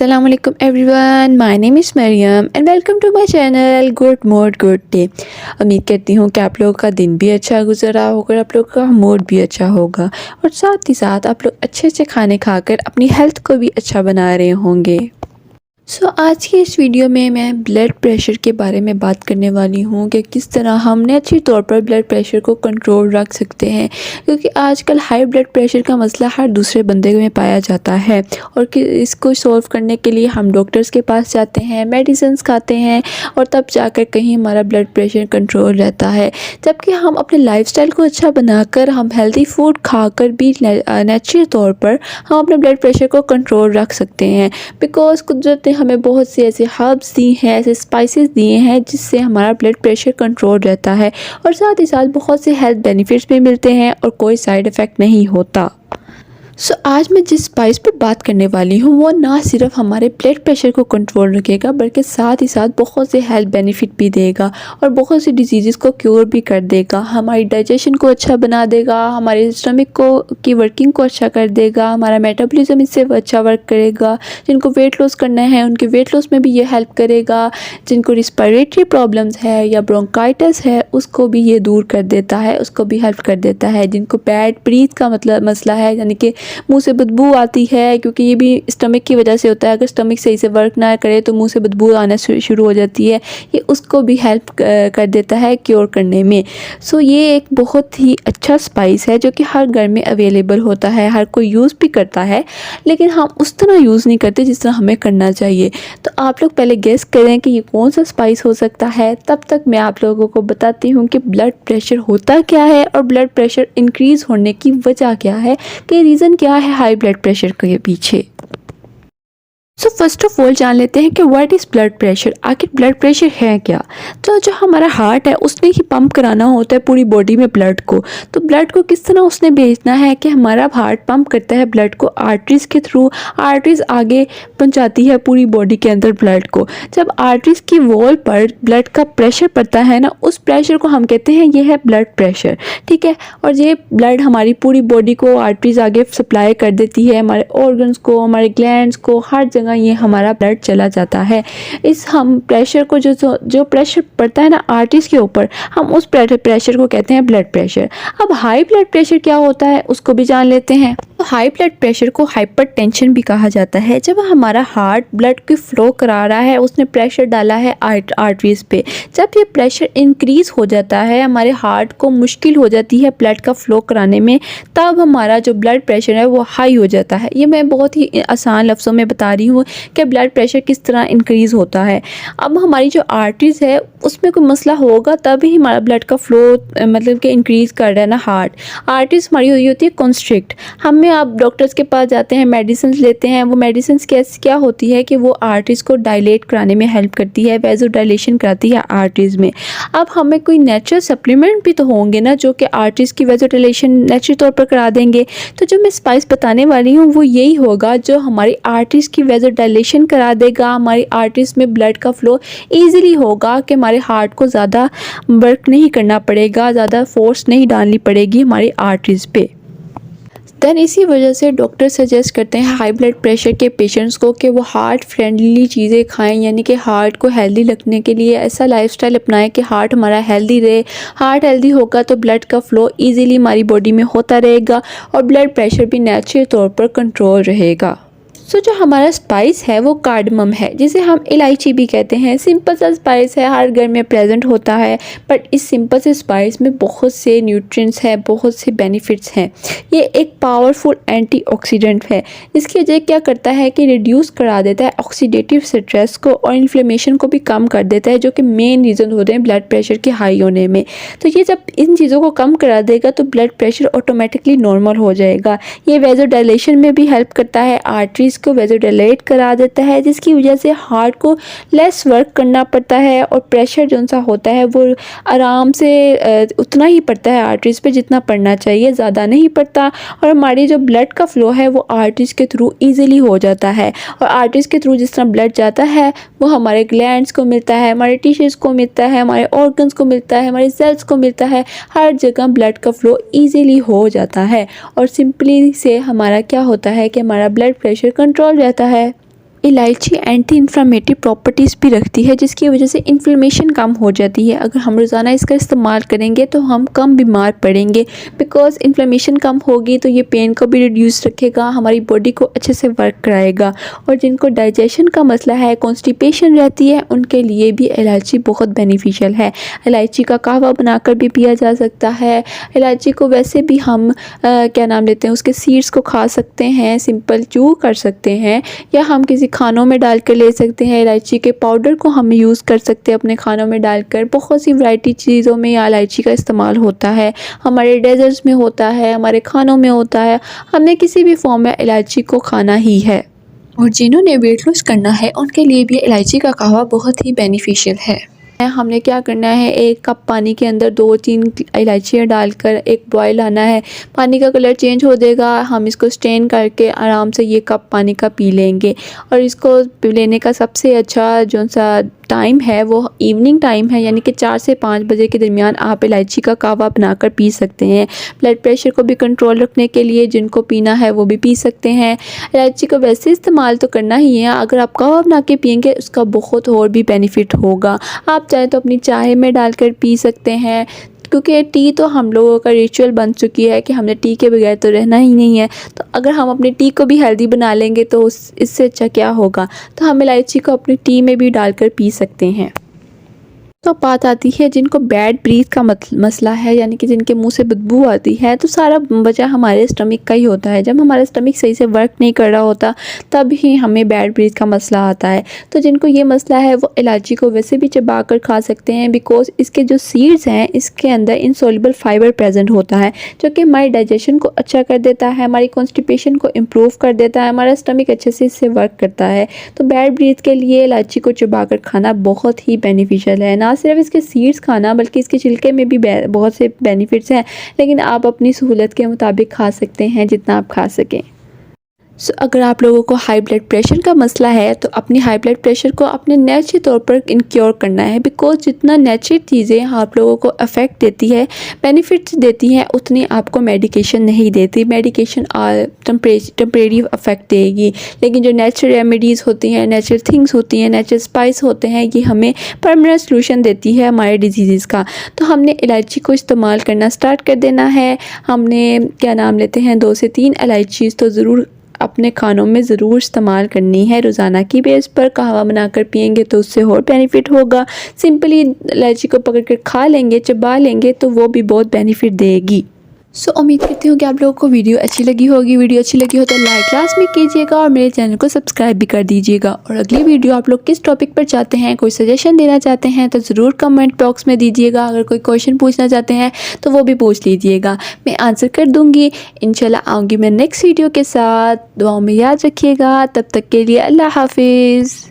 अस्सलाम वालेकुम everyone, my name is Mariam and welcome to my channel good mood good day. उम्मीद करती हूँ कि आप लोगों का दिन भी अच्छा गुजर रहा होगा, आप लोगों का मूड भी अच्छा होगा और साथ ही साथ आप लोग अच्छे अच्छे खाने खाकर अपनी हेल्थ को भी अच्छा बना रहे होंगे। आज की इस वीडियो में मैं ब्लड प्रेशर के बारे में बात करने वाली हूँ कि किस तरह हम नेचुरल तौर पर ब्लड प्रेशर को कंट्रोल रख सकते हैं, क्योंकि आजकल हाई ब्लड प्रेशर का मसला हर दूसरे बंदे में पाया जाता है और कि इसको सॉल्व करने के लिए हम डॉक्टर्स के पास जाते हैं, मेडिसिन्स खाते हैं और तब जाकर कहीं हमारा ब्लड प्रेशर कंट्रोल रहता है। जबकि हम अपने लाइफस्टाइल को अच्छा बनाकर हम हेल्दी फूड खाकर भी नेचुरल तौर पर हम अपने ब्लड प्रेशर को कंट्रोल रख सकते हैं, बिकॉज कुदरत ने हमें बहुत से ऐसे हर्ब्स दी हैं, ऐसे स्पाइसेस दिए हैं जिससे हमारा ब्लड प्रेशर कंट्रोल रहता है और साथ ही साथ बहुत से हेल्थ बेनिफिट्स भी मिलते हैं और कोई साइड इफ़ेक्ट नहीं होता। आज मैं जिस स्पाइस पर बात करने वाली हूँ वो ना सिर्फ हमारे ब्लड प्रेशर को कंट्रोल रखेगा बल्कि साथ ही साथ बहुत से हेल्थ बेनिफिट भी देगा और बहुत सी डिजीज़ को क्योर भी कर देगा, हमारी डाइजेशन को अच्छा बना देगा, हमारे स्टमक को की वर्किंग को अच्छा कर देगा, हमारा मेटाबॉलिज्म इससे अच्छा वर्क करेगा। जिनको वेट लॉस करना है उनके वेट लॉस में भी ये हेल्प करेगा, जिनको रिस्पिरेटरी प्रॉब्लम्स है या ब्रोंकाइटिस है उसको भी ये दूर कर देता है, उसको भी हेल्प कर देता है। जिनको बैड ब्रीथ का मसला है, यानी कि मुंह से बदबू आती है, क्योंकि ये भी स्टमक की वजह से होता है, अगर स्टमक सही से वर्क ना करे तो मुंह से बदबू आना शुरू हो जाती है, ये उसको भी हेल्प कर देता है क्योर करने में। ये एक बहुत ही अच्छा स्पाइस है जो कि हर घर में अवेलेबल होता है, हर कोई यूज़ भी करता है, लेकिन हम उस तरह यूज़ नहीं करते जिस तरह हमें करना चाहिए। तो आप लोग पहले गेस करें कि ये कौन सा स्पाइस हो सकता है, तब तक मैं आप लोगों को बताती हूँ कि ब्लड प्रेशर होता क्या है और ब्लड प्रेशर इंक्रीज़ होने की वजह क्या है, कि रीज़न क्या है हाई ब्लड प्रेशर के पीछे। फर्स्ट ऑफ ऑल जान लेते हैं कि व्हाट इज़ ब्लड प्रेशर, आखिर ब्लड प्रेशर है क्या। तो जो हमारा हार्ट है उसने ही पंप कराना होता है पूरी बॉडी में ब्लड को, तो ब्लड को किस तरह उसने भेजना है कि हमारा हार्ट पंप करता है ब्लड को आर्टरीज़ के थ्रू, आर्टरीज़ आगे पहुंचाती है पूरी बॉडी के अंदर ब्लड को। जब आर्टरीज़ की वॉल पर ब्लड का प्रेशर पड़ता है ना, उस प्रेशर को हम कहते हैं ये है ब्लड प्रेशर, ठीक है। और ये ब्लड हमारी पूरी बॉडी को आर्टरीज़ आगे सप्लाई कर देती है, हमारे ऑर्गन्स को, हमारे ग्लैंड्स को, हर जगह ये हमारा ब्लड चला जाता है। इस हम प्रेशर को जो प्रेशर पड़ता है ना आर्टरीज के ऊपर, हम उस प्रेशर को कहते हैं ब्लड प्रेशर। अब हाई ब्लड प्रेशर क्या होता है उसको भी जान लेते हैं। तो हाई ब्लड प्रेशर को हाइपरटेंशन भी कहा जाता है। जब हमारा हार्ट ब्लड की फ्लो करा रहा है, उसने प्रेशर डाला है आर्टरीज पे, जब ये प्रेशर इंक्रीज हो जाता है, हमारे हार्ट को मुश्किल हो जाती है ब्लड का फ्लो कराने में, तब हमारा जो ब्लड प्रेशर है वो हाई हो जाता है। ये मैं बहुत ही आसान लफ्ज़ों में बता रही हूँ कि ब्लड प्रेशर किस तरह इंक्रीज़ होता है। अब हमारी जो आर्टरीज है उसमें कोई मसला होगा तभी हमारा ब्लड का फ्लो मतलब कि इंक्रीज़ कर रहा है ना हार्ट। आर्टरीज हमारी हुई होती है कॉन्स्ट्रिक्ट, हमें आप डॉक्टर्स के पास जाते हैं, मेडिसिन लेते हैं, वो मेडिसिन क्या होती है कि वो आर्टरीज को डायलेट कराने में हेल्प करती है, वेजो डायलेशन कराती है आर्टरीज में। अब हमें कोई नेचुरल सप्लीमेंट भी तो होंगे ना जो कि आर्टरीज की वेजो डायलेशन नेचुरल तौर पर करा देंगे। तो जो मैं स्पाइस बताने वाली हूँ वो यही होगा जो हमारी आर्टरीज की वेजो डायलेशन करा देगा, हमारी आर्टरीज में ब्लड का फ्लो ईजिली होगा कि हमारे हार्ट को ज़्यादा वर्क नहीं करना पड़ेगा, ज़्यादा फोर्स नहीं डालनी पड़ेगी हमारी आर्टरीज पे। देन इसी वजह से डॉक्टर सजेस्ट करते हैं हाई ब्लड प्रेशर के पेशेंट्स को कि वो हार्ट फ्रेंडली चीज़ें खाएं, यानी कि हार्ट को हेल्दी रखने के लिए ऐसा लाइफस्टाइल अपनाएं कि हार्ट हमारा हेल्दी रहे। हार्ट हेल्दी होगा तो ब्लड का फ्लो इजीली हमारी बॉडी में होता रहेगा और ब्लड प्रेशर भी नेचुरल तौर पर कंट्रोल रहेगा। जो हमारा स्पाइस है वो कार्डमम है, जिसे हम इलायची भी कहते हैं। सिंपल सा स्पाइस है, हर घर में प्रेजेंट होता है, बट इस सिंपल से स्पाइस में बहुत से न्यूट्रिएंट्स हैं, बहुत से बेनिफिट्स हैं। ये एक पावरफुल एंटीऑक्सीडेंट है, जिसकी वजह क्या करता है कि रिड्यूस करा देता है ऑक्सीडेटिव स्ट्रेस को और इन्फ्लेमेशन को भी कम कर देता है, जो कि मेन रीज़न होते हैं ब्लड प्रेशर के हाई होने में। तो ये जब इन चीज़ों को कम करा देगा तो ब्लड प्रेशर ऑटोमेटिकली नॉर्मल हो जाएगा। ये वेजो डायलेशन में भी हेल्प करता है, आर्टरीज को वेज़ोडाइलेट करा देता है, जिसकी वजह से हार्ट को लेस वर्क करना पड़ता है और प्रेशर जो सा होता है वो आराम से उतना ही पड़ता है आर्टरीज पे जितना पड़ना चाहिए, ज़्यादा नहीं पड़ता। और हमारी जो ब्लड का फ्लो है वो आर्टरीज के थ्रू ईजिली हो जाता है और आर्टरीज के थ्रू जिस तरह ब्लड जाता है वो हमारे ग्लैंड्स को मिलता है, हमारे टिश्यूज़ को मिलता है, हमारे ऑर्गन्स को मिलता है, हमारे सेल्स को मिलता है, हर जगह ब्लड का फ्लो ईजिली हो जाता है और सिंपली से हमारा क्या होता है कि हमारा ब्लड प्रेशर कंट्रोल रहता है। इलायची एंटी इन्फ्लेमेटरी प्रॉपर्टीज़ भी रखती है, जिसकी वजह से इन्फ्लेमेशन कम हो जाती है। अगर हम रोज़ाना इसका इस्तेमाल करेंगे तो हम कम बीमार पड़ेंगे, बिकॉज़ इन्फ्लेमेशन कम होगी तो ये पेन को भी रिड्यूस रखेगा, हमारी बॉडी को अच्छे से वर्क कराएगा। और जिनको डाइजेशन का मसला है, कॉन्स्टिपेशन रहती है, उनके लिए भी इलायची बहुत बेनिफिशियल है। इलायची का कहवा बनाकर भी पिया जा सकता है। इलायची को वैसे भी हम क्या नाम लेते हैं, उसके सीड्स को खा सकते हैं, सिंपल च्यू कर सकते हैं, या हम किसी खानों में डालकर ले सकते हैं। इलायची के पाउडर को हम यूज़ कर सकते हैं अपने खानों में डालकर। बहुत सी वैरायटी चीज़ों में इलायची का इस्तेमाल होता है, हमारे डेजर्ट्स में होता है, हमारे खानों में होता है। हमें किसी भी फॉर्म में इलायची को खाना ही है। और जिन्होंने वेट लॉस करना है उनके लिए भी इलायची का कहवा बहुत ही बेनिफिशियल है। हमने क्या करना है, 1 कप पानी के अंदर 2-3 इलायचियाँ डालकर एक बॉयल आना है। पानी का कलर चेंज हो जाएगा, हम इसको स्ट्रेन करके आराम से ये कप पानी का पी लेंगे। और इसको लेने का सबसे अच्छा जो सा टाइम है वो इवनिंग टाइम है, यानी कि 4 से 5 बजे के दरमियान आप इलायची का कहवा बनाकर पी सकते हैं। ब्लड प्रेशर को भी कंट्रोल रखने के लिए जिनको पीना है वो भी पी सकते हैं। इलायची को वैसे इस्तेमाल तो करना ही है, अगर आप कहवा बना के पियेंगे उसका बहुत और भी बेनिफिट होगा। आप चाहे तो अपनी चाय में डालकर पी सकते हैं, क्योंकि टी तो हम लोगों का रिचुअल बन चुकी है कि हमने टी के बगैर तो रहना ही नहीं है। तो अगर हम अपनी टी को भी हेल्दी बना लेंगे तो इससे अच्छा क्या होगा। तो हम इलायची को अपनी टी में भी डालकर पी सकते हैं। तो बात आती है जिनको बैड ब्रीथ का मसला है, यानी कि जिनके मुंह से बदबू आती है, तो सारा वजह हमारे स्टमक का ही होता है। जब हमारा स्टमक सही से वर्क नहीं कर रहा होता तब ही हमें बैड ब्रीथ का मसला आता है। तो जिनको ये मसला है वो इलायची को वैसे भी चबा कर खा सकते हैं, बिकॉज इसके जो सीड्स हैं इसके अंदर इनसॉल्युबल फाइबर प्रेजेंट होता है, जो कि हमारे डाइजेशन को अच्छा कर देता है, हमारी कॉन्स्टिपेशन को इम्प्रूव कर देता है, हमारा स्टमक अच्छे से इससे वर्क करता है। तो बैड ब्रीथ के लिए इलायची को चबा कर खाना बहुत ही बेनिफिशियल है। ना सिर्फ इसके सीड्स खाना बल्कि इसके छिलके में भी बहुत से बेनिफिट्स हैं, लेकिन आप अपनी सहूलत के मुताबिक खा सकते हैं जितना आप खा सकें। अगर आप लोगों को हाई ब्लड प्रेशर का मसला है तो अपनी हाई ब्लड प्रेशर को अपने नेचुरल तौर पर इनक्योर करना है, बिकॉज जितना नेचुरल चीज़ें आप लोगों को अफेक्ट देती है, बेनिफिट्स देती हैं, उतनी आपको मेडिकेशन नहीं देती। मेडिकेशन टेम्परेरी अफेक्ट देगी, लेकिन जो नेचुरल रेमेडीज़ होती हैं, नेचुरल थिंग्स होती हैं, नेचुरल स्पाइस होते हैं, ये हमें परमानेंट सोल्यूशन देती है हमारे डिजीज़ का। तो हमने इलायची को इस्तेमाल करना स्टार्ट कर देना है। हमने क्या नाम लेते हैं 2 से 3 इलायचीज़ तो ज़रूर अपने खानों में ज़रूर इस्तेमाल करनी है। रोज़ाना की बेस पर कहवा बनाकर पियेंगे तो उससे और बेनिफिट होगा। सिंपली इलायची को पकड़ कर खा लेंगे, चबा लेंगे तो वो भी बहुत बेनिफिट देगी। उम्मीद करती हूँ कि आप लोगों को वीडियो अच्छी लगी होगी। वीडियो अच्छी लगी हो तो लाइक लाजमी कीजिएगा और मेरे चैनल को सब्सक्राइब भी कर दीजिएगा। और अगली वीडियो आप लोग किस टॉपिक पर चाहते हैं, कोई सजेशन देना चाहते हैं तो ज़रूर कमेंट बॉक्स में दीजिएगा। अगर कोई क्वेश्चन पूछना चाहते हैं तो वो भी पूछ लीजिएगा, मैं आंसर कर दूँगी। इंशाल्लाह आऊँगी मैं नेक्स्ट वीडियो के साथ। दुआओं में याद रखिएगा। तब तक के लिए अल्लाह हाफिज़।